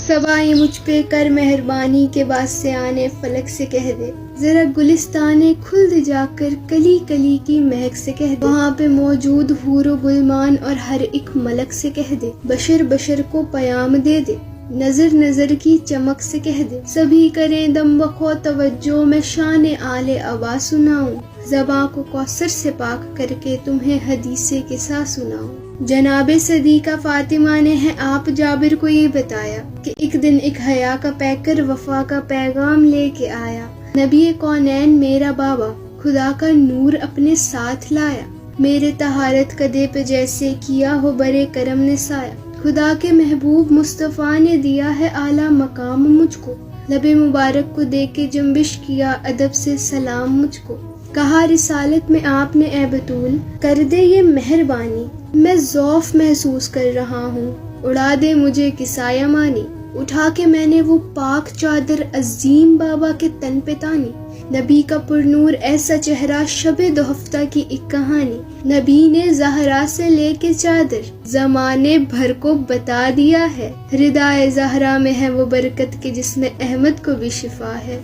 صبا یہ مجھ پہ کر مہربانی کے واسطے آنے فلک سے کہہ دے، ذرا گلستانے کھل دے جا کر کلی کلی کی مہک سے کہہ دے، وہاں پہ موجود حور و گلمان اور ہر ایک ملک سے کہہ دے، بشر بشر کو پیام دے دے، نظر نظر کی چمک سے کہہ دے، سبھی کریں دم بخو توجہ میں شان آل ابا سناؤں، زباں کو کوثر سے پاک کر کے تمہیں حدیث قصہ سناؤں۔ جناب صدیقہ فاطمہ نے ہے آپ جابر کو یہ بتایا کہ ایک دن ایک حیا کا پیکر وفا کا پیغام لے کے آیا، نبی کونین میرا بابا خدا کا نور اپنے ساتھ لایا، میرے طہارت قدے پہ جیسے کیا ہو برے کرم نے سایہ، خدا کے محبوب مصطفیٰ نے دیا ہے اعلیٰ مقام مجھ کو، لب مبارک کو دے کے جنبش کیا ادب سے سلام مجھ کو، کہا رسالت میں آپ نے اے بطول کر دے یہ مہربانی، میں ذوف محسوس کر رہا ہوں، اڑا دے مجھے کسایہ مانی، اٹھا کے میں نے وہ پاک چادر عظیم بابا کے تن پہ تانی، نبی کا پرنور ایسا چہرہ شب دو ہفتہ کی ایک کہانی، نبی نے زہرا سے لے کے چادر زمانے بھر کو بتا دیا ہے، ردائے زہرا میں ہے وہ برکت کے جس میں احمد کو بھی شفا ہے۔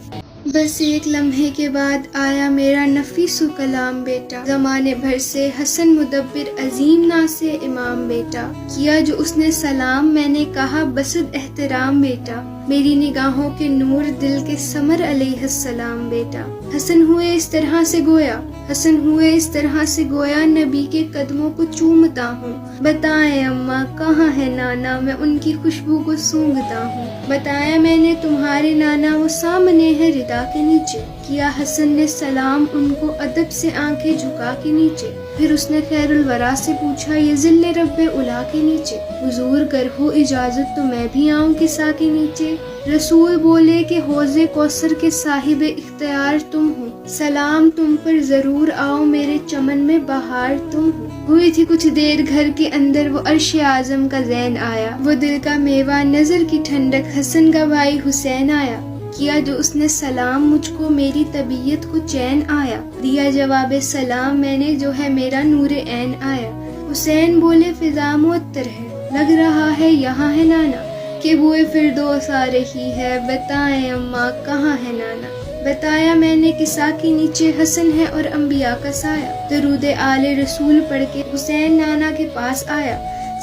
بس ایک لمحے کے بعد آیا میرا نفیس و کلام بیٹا، زمانے بھر سے حسن مدبر عظیم ناس امام بیٹا، کیا جو اس نے سلام میں نے کہا بسد احترام بیٹا، میری نگاہوں کے نور دل کے ثمر علیہ السلام بیٹا، حسن ہوئے اس طرح سے گویا، حسن ہوئے اس طرح سے گویا نبی کے قدموں کو چومتا ہوں، بتائیں اماں کہاں ہے نانا میں ان کی خوشبو کو سونگھتا ہوں، بتایا میں نے تمہارے نانا وہ سامنے ہے ردا کے نیچے، کیا حسن نے سلام ان کو ادب سے آنکھیں جھکا کے نیچے، پھر اس نے خیر الورا سے پوچھا یہ ذل رب الا کے نیچے، حضور گر ہو اجازت تو میں بھی آؤں کسا کے نیچے، رسول بولے کہ حوض کوثر کے صاحب اختیار تم ہو، سلام تم پر ضرور آؤ میرے چمن میں بہار تم ہو، ہوئی تھی کچھ دیر گھر کے اندر وہ عرش اعظم کا زین آیا، وہ دل کا میوہ نظر کی ٹھنڈک حسن کا بھائی حسین آیا، کیا جو اس نے سلام مجھ کو میری طبیعت کو چین آیا، دیا جواب سلام میں نے جو ہے میرا نور عین آیا، حسین بولے فضا معطر ہے لگ رہا ہے یہاں ہے نانا، کہ بوئے فردوس آ رہی ہے بتائیں اماں کہاں ہے نانا، بتایا میں نے کسا کے نیچے حسن ہے اور انبیاء کا سایہ، درود آل رسول پڑھ کے حسین نانا کے پاس آیا،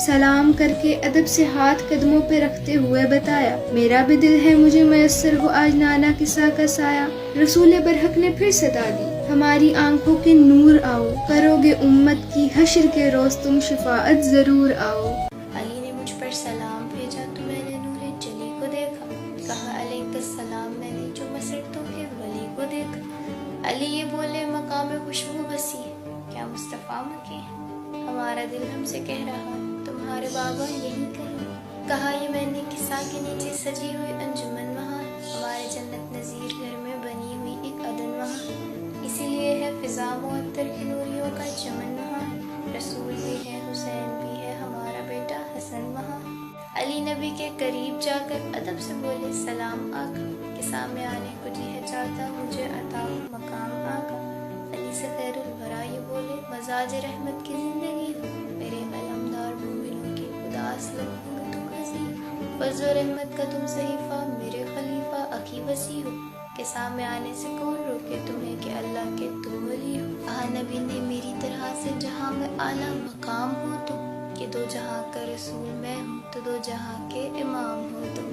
سلام کر کے ادب سے ہاتھ قدموں پہ رکھتے ہوئے بتایا میرا بھی دل ہے مجھے میسر ہو آج نانا کسا کا سایہ، رسول برحق نے پھر صدا دی ہماری آنکھوں کے نور آؤ، کرو گے امت کی حشر کے روز تم شفاعت ضرور آؤ۔ علی نے مجھ پر سلام بھیجا تو میں نے نور جلی کو دیکھا، کہا علیک السلام میں نے جو مسرتوں کے ولی کو دیکھا، علی یہ بولے مقام خوشبو بسی ہے کیا مصطفیٰ مکی ہے، ہمارا دل ہم سے کہہ رہا تمہارے بابا یہی کہیں، کہا یہ میں نے کسا کے نیچے سجی ہوئی انجمن وہاں، ہمارے جنت نظیر گھر میں بنی ہوئی ایک عدن وہاں، اسی لیے ہے فضا معطر کی نوریوں کا چمن وہاں، رسول بھی ہے حسین بھی ہے ہمارا بیٹا حسن وہاں، علی نبی کے قریب جا کر ادب سے بولے سلام آقا، کہ سامنے آنے کو جی ہے چاہتا مجھے عطا ہو مقام آقا، علی سے خیر الورا یہ بولے مزاج رحمت کی زندگی ہو، میرے علمدار مومنوں کی اداس لبوں میں تم ہنسی، فضل و رحمت کا تم صحیفہ میرے خلیفہ عقی وسیع ہو، کہ سامنے آنے سے کون روکے تمہیں کہ اللہ کے تم ولی ہو، کہا نبی نے میری طرح سے جہاں میں اعلیٰ مقام ہو تم، کہ دو جہاں کا رسول میں ہوں تو دو جہاں کے امام ہو تم۔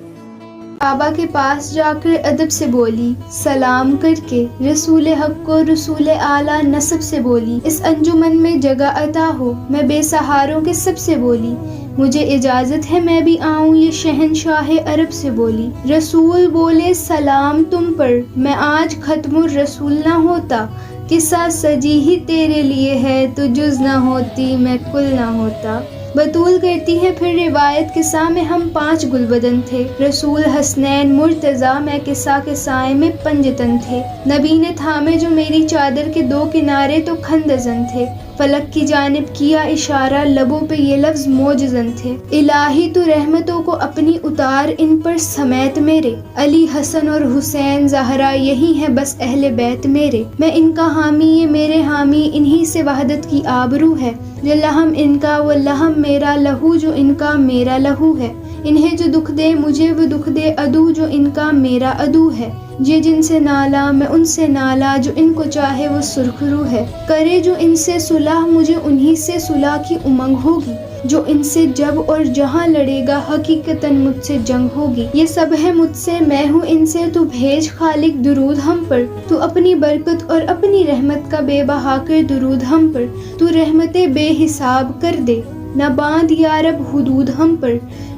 بابا کے پاس جا کر ادب سے بولی سلام کر کے، رسول حق کو رسول اعلیٰ نسب سے بولی اس انجمن میں جگہ عطا ہو، میں بے سہاروں کے سب سے بولی مجھے اجازت ہے میں بھی آؤں یہ شہنشاہ عرب سے بولی، رسول بولے سلام تم پر میں آج ختم الرسول نہ ہوتا، قصہ سجی ہی تیرے لیے ہے تو جز نہ ہوتی میں کل نہ ہوتا، بطول کرتی ہے پھر روایت قصہ میں ہم 5 گلبدن تھے، رسول حسنین مرتضیٰ میں قصہ کے سائے میں پنجتن تھے، نبی نے تھامے جو میری چادر کے 2 کنارے تو کھندزن تھے، فلک کی جانب کیا اشارہ لبوں پہ یہ لفظ موجزن تھے، الہی تو رحمتوں کو اپنی اتار ان پر سمیت میرے، علی حسن اور حسین زہرا یہی ہیں بس اہل بیت میرے، میں ان کا حامی یہ میرے حامی انہی سے وحدت کی آبرو ہے، جو لہم ان کا وہ لہم میرا لہو جو ان کا میرا لہو ہے، انہیں جو دکھ دے مجھے وہ دکھ دے عدو جو ان کا میرا عدو ہے، یہ جن سے نالا میں ان سے نالا، جو ان کو چاہے وہ سرخ رو ہے، کرے جو ان سے صلح مجھے انہی سے صلح کی امنگ ہوگی، جو ان سے جب اور جہاں لڑے گا حقیقتاً مجھ سے جنگ ہوگی، یہ سب ہے مجھ سے میں ہوں ان سے، تو بھیج خالق درود ہم پر، تو اپنی برکت اور اپنی رحمت کا بے بہا کر درود ہم پر، تو رحمتیں بے حساب کر دے نہ باندھ یا رب حدود ہم پر،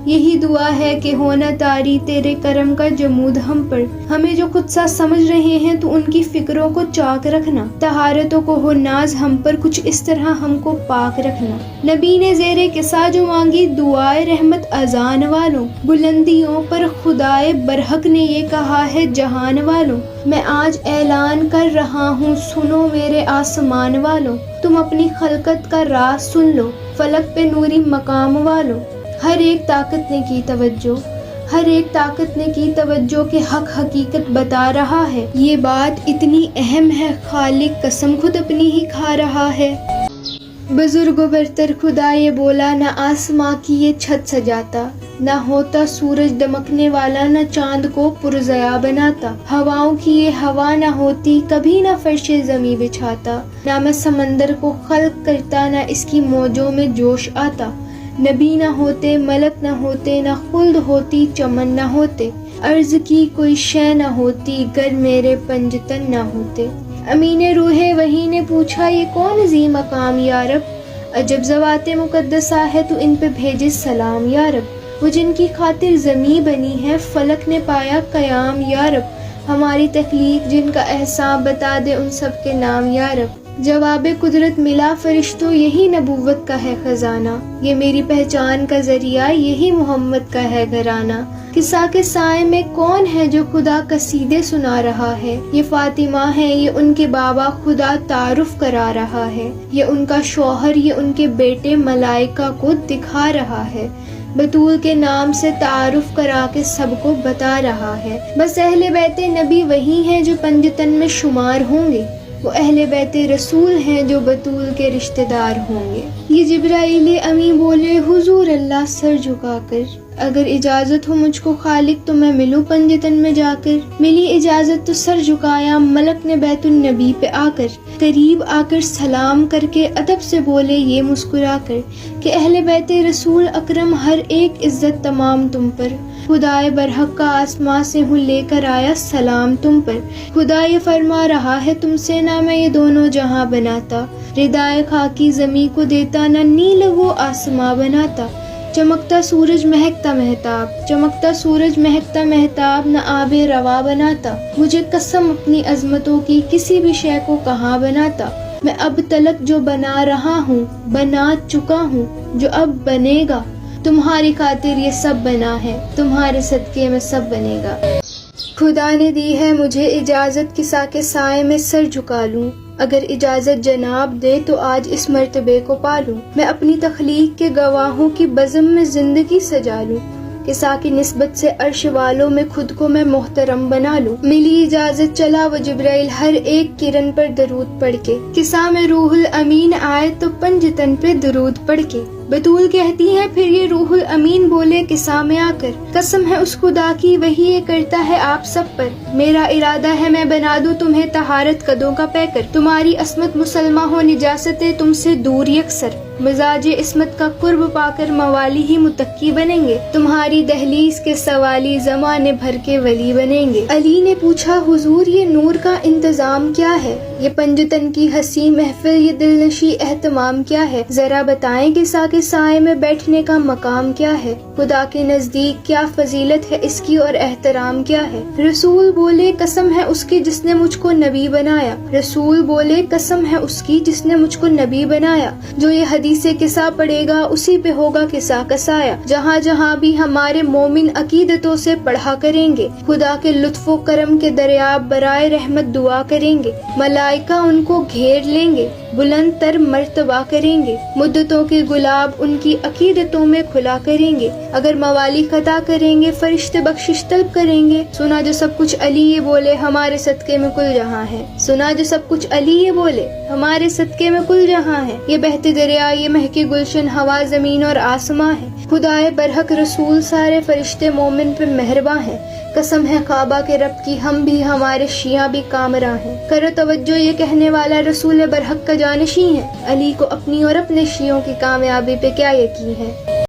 یہی دعا ہے کہ ہونا طاری تیرے کرم کا جمود ہم پر، ہمیں جو خود سا سمجھ رہے ہیں تو ان کی فکروں کو چاک رکھنا، طہارتوں کو ہو ناز ہم پر کچھ اس طرح ہم کو پاک رکھنا۔ نبی نے زیر قصہ جو مانگی دعائے رحمت اذان والوں، بلندیوں پر خدائے برحق نے یہ کہا ہے جہان والوں، میں آج اعلان کر رہا ہوں سنو میرے آسمان والوں، تم اپنی خلقت کا راز سن لو فلک پہ نوری مقام والوں، ہر ایک طاقت نے کی توجہ، ہر ایک طاقت نے کی توجہ کہ حق حقیقت بتا رہا ہے، یہ بات اتنی اہم ہے خالق قسم خود اپنی ہی کھا رہا ہے۔ بزرگ و برتر خدا یہ بولا نہ آسماں کی یہ چھت سجاتا، نہ ہوتا سورج دمکنے والا، نہ چاند کو پرضیا بناتا، ہواؤں کی یہ ہوا نہ ہوتی کبھی نہ فرش زمیں بچھاتا، نہ میں سمندر کو خلق کرتا نہ اس کی موجوں میں جوش آتا، نبی نہ ہوتے ملک نہ ہوتے نہ خلد ہوتی چمن نہ ہوتے، عرض کی کوئی شے نہ ہوتی گر میرے پنجتن نہ ہوتے۔ امین روح وحی نے پوچھا یہ کون عظیم مقام یا رب، عجب ذوات مقدسہ ہے تو ان پہ بھیجے سلام یا رب، وہ جن کی خاطر زمیں بنی ہے فلک نے پایا قیام یا رب، ہماری تخلیق جن کا احسان بتا دے ان سب کے نام یا رب، جواب قدرت ملا فرشتوں یہی نبوت کا ہے خزانہ، یہ میری پہچان کا ذریعہ یہی محمد کا ہے گھرانہ، قصہ کے سائے میں کون ہے جو خدا قصیدے سنا رہا ہے، یہ فاطمہ ہے یہ ان کے بابا خدا تعارف کرا رہا ہے، یہ ان کا شوہر یہ ان کے بیٹے ملائکہ کو دکھا رہا ہے، بطول کے نام سے تعارف کرا کے سب کو بتا رہا ہے، بس اہل بیت نبی وہی ہیں جو پنجتن میں شمار ہوں گے، وہ اہل بیت رسول ہیں جو بطول کے رشتہ دار ہوں گے۔ یہ جبرائیل امی بولے حضور اللہ سر جھکا کر، اگر اجازت ہو مجھ کو خالق تو میں ملوں پنجتن میں جا کر، ملی اجازت تو سر جھکایا ملک نے بیت النبی پہ آ کر، قریب آ کر سلام کر کے ادب سے بولے یہ مسکرا کر کہ اہل بیت رسول اکرم ہر ایک عزت تمام تم پر، خدائے برحق کا آسماں سے ہوں لے کر آیا سلام تم پر، خدا یہ فرما رہا ہے تم سے نہ میں یہ دونوں جہاں بناتا، ردائے خاکی زمیں کو دیتا نہ نیل وہ آسماں بناتا، چمکتا سورج مہکتا مہتاب، چمکتا سورج مہکتا مہتاب نہ آب روا بناتا، مجھے قسم اپنی عظمتوں کی کسی بھی شے کو کہاں بناتا، میں اب تلک جو بنا رہا ہوں بنا چکا ہوں جو اب بنے گا، تمہاری خاطر یہ سب بنا ہے تمہارے صدقے میں سب بنے گا۔ خدا نے دی ہے مجھے اجازت قصہ کے سائے میں سر جھکا لوں، اگر اجازت جناب دے تو آج اس مرتبے کو پالوں، میں اپنی تخلیق کے گواہوں کی بزم میں زندگی سجا لوں، قصہ کی نسبت سے عرش والوں میں خود کو میں محترم بنا لوں، ملی اجازت چلا وہ جبرائیل ہر ایک کرن پر درود پڑھ کے، قصہ میں روح الامین آئے تو پنجتن پہ درود پڑھ کے، بطول کہتی ہے پھر یہ روح الامین بولے قصہ میں آ کر، قسم ہے اس خدا کی وہی یہ کرتا ہے آپ سب پر، میرا ارادہ ہے میں بنا دوں تمہیں طہارت قدوں کا پیکر، تمہاری عصمت مسلمہ ہو نجاستیں تم سے دور یکسر، مزاج عصمت کا قرب پا کر موالی ہی متقی بنیں گے، تمہاری دہلیز کے سوالی زمانے بھر کے ولی بنیں گے۔ علی نے پوچھا حضور یہ نور کا انتظام کیا ہے، یہ پنجتن کی حسین محفل یہ دلنشی اہتمام کیا ہے، ذرا بتائیں قصہ کے سائے میں بیٹھنے کا مقام کیا ہے، خدا کے نزدیک کیا فضیلت ہے اس کی اور احترام کیا ہے۔ رسول بولے قسم ہے اس کی جس نے مجھ کو نبی بنایا، رسول بولے قسم ہے اس کی جس نے مجھ کو نبی بنایا، جو یہ حدیث قصہ پڑھے گا اسی پہ ہوگا قصہ کا سایہ، جہاں جہاں بھی ہمارے مومن عقیدتوں سے پڑھا کریں گے، خدا کے لطف و کرم کے دریاب برائے رحمت دعا کریں گے، ملائکہ ان کو گھیر لیں گے، بلند تر مرتبہ کریں گے، مدتوں کے گلاب ان کی عقیدتوں میں کھلا کریں گے، اگر موالی خطا کریں گے فرشتے بخشش طلب کریں گے، سنا جو سب کچھ علی یہ بولے ہمارے صدقے میں کل جہاں ہے، سنا جو سب کچھ علی یہ بولے ہمارے صدقے میں کل جہاں ہے، یہ بہتے دریا یہ مہکے گلشن ہوا زمین اور آسماں ہے، خدائے برحق رسول سارے فرشتے مومن پہ مہرباں ہیں، قسم ہے کعبہ کے رب کی ہم بھی ہمارے شیعہ بھی کامراں ہیں، کرو توجہ یہ کہنے والا رسول برحق کا جانشین ہے، علی کو اپنی اور اپنے شیعوں کی کامیابی پہ کیا یقین ہے۔